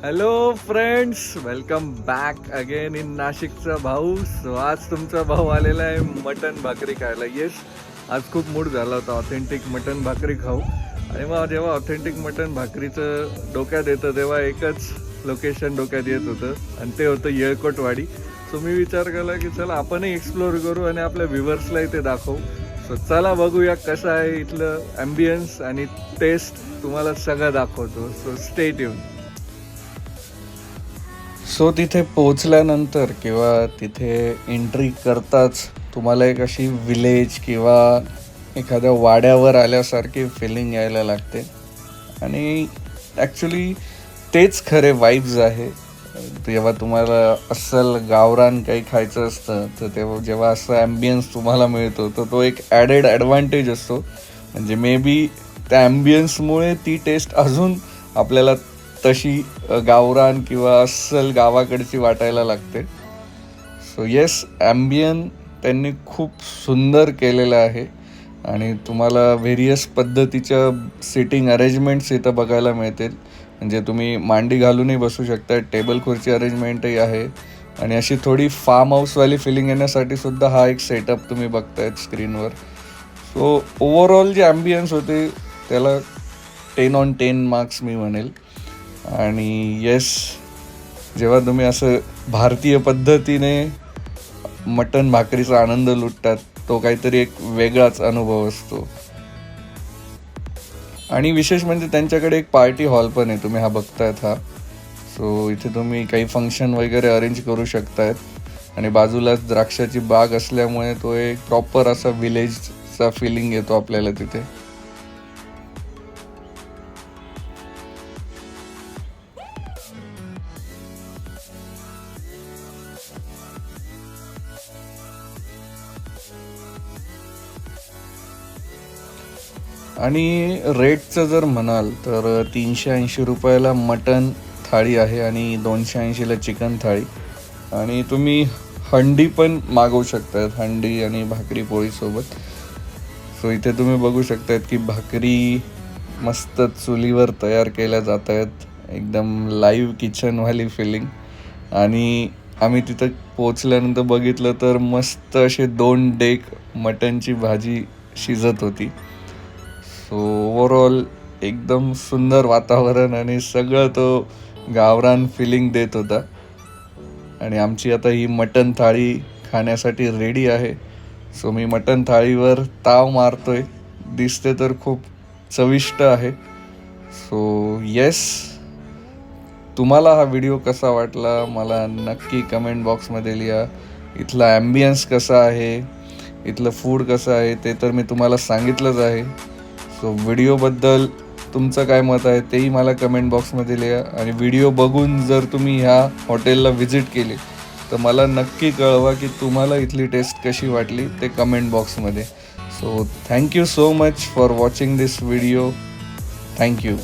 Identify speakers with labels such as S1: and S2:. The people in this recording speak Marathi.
S1: Hello friends, welcome back again in नाशिकचा भाऊ. सो आज तुमचा भाऊ आलेला आहे मटन भाकरी खायला. येस, आज खूप मूड झाला होता ऑथेंटिक मटन भाकरी खाऊ. आणि मग जेव्हा ऑथेंटिक मटन भाकरीचं डोक्यात येतं तेव्हा एकच लोकेशन डोक्यात येत होतं आणि ते होतं येळकोटवाडी. सो मी विचार केला की चला आपणही एक्सप्लोअर करू आणि आपल्या व्ह्युअर्सलाही ते दाखवू. सो चला बघूया कसं आहे इथलं ॲम्बियन्स आणि टेस्ट. तुम्हाला सगळं दाखवतो. So stay tune. सो तिथे पोचल्यानंतर किंवा तिथे एंट्री करताच तुम्हाला एक अशी विलेज किंवा एखाद्या वाड्यावर आल्यासारखी फिलिंग यायला लागते. आणि ॲक्च्युली तेच खरे वाईब्स आहे. जेव्हा तुम्हाला अस्सल गावरान काही खायचं असतं तर तेव्हा जेव्हा असं ॲम्बियन्स तुम्हाला मिळतो तर तो एक ॲडेड ॲडव्हान्टेज असतो. म्हणजे मे बी त्या ॲम्बियन्समुळे ती टेस्ट अजून आपल्याला तशी गावरान किंवा अस्सल गावाकडची वाटायला लागते. सो येस, ॲम्बियन त्यांनी खूप सुंदर केलेलं आहे आणि तुम्हाला व्हेरियस पद्धतीच्या सिटिंग अरेंजमेंट्स इथं बघायला मिळतील. म्हणजे तुम्ही मांडी घालूनही बसू शकता, टेबल खुर्ची अरेंजमेंटही आहे. आणि अशी थोडी फार्म हाऊसवाली फिलिंग येण्यासाठी सुद्धा हा एक सेटअप तुम्ही बघतायत स्क्रीनवर. सो ओव्हरऑल जे ॲम्बियन्स होते त्याला 10/10 मार्क्स मी म्हणेल. आणि येस, जेव्हा तुम्ही असं भारतीय पद्धतीने मटण भाकरीचा आनंद लुटतात तो काहीतरी एक वेगळाच अनुभव असतो. आणि विशेष म्हणजे त्यांच्याकडे एक पार्टी हॉल पण आहे, तुम्ही हा बघतायत हा. सो इथे तुम्ही काही फंक्शन वगैरे अरेंज करू शकतायत. आणि बाजूलाच द्राक्षाची बाग असल्यामुळे तो एक प्रॉपर असा विलेजचा फिलिंग येतो आपल्याला तिथे. आणि रेटचं जर म्हणाल तर 380 रुपयाला मटन थाळी आहे आणि 280ला चिकन थाळी. आणि तुम्ही हंडी पण मागवू शकतात, हंडी आणि भाकरी पोळीसोबत. सो इथे तुम्ही बघू शकतात की भाकरी मस्त चुलीवर तयार केल्या जात आहेत, एकदम लाईव्ह किचनवाली फिलिंग. आणि आम्ही तिथं पोचल्यानंतर बघितलं तर मस्त असे 2 डेक मटनची भाजी शिजत होती. सो ओव्हरऑल एकदम सुंदर वातावरण आणि सगळं तो गावरान फिलिंग देत होता. आणि आमची आता ही मटन थाळी खाण्यासाठी रेडी आहे. सो मी मटन थाळीवर ताव मारतोय. दिसते तर खूप चविष्ट आहे. सो येस, तुम्हाला हा व्हिडिओ कसा वाटला मला नक्की कमेंट बॉक्समध्ये लिहा. इथला ॲम्बियन्स कसा आहे, इथलं फूड कसं आहे ते तर मी तुम्हाला सांगितलंच आहे. सो व्हिडिओबद्दल तुमचं काय मत आहे तेही मला कमेंट बॉक्समध्ये लिहा. आणि व्हिडिओ बघून जर तुम्ही ह्या हॉटेलला व्हिजिट केली तर मला नक्की कळवा की तुम्हाला इथली टेस्ट कशी वाटली ते कमेंट बॉक्समध्ये. So thank you so much for watching this video. Thank you.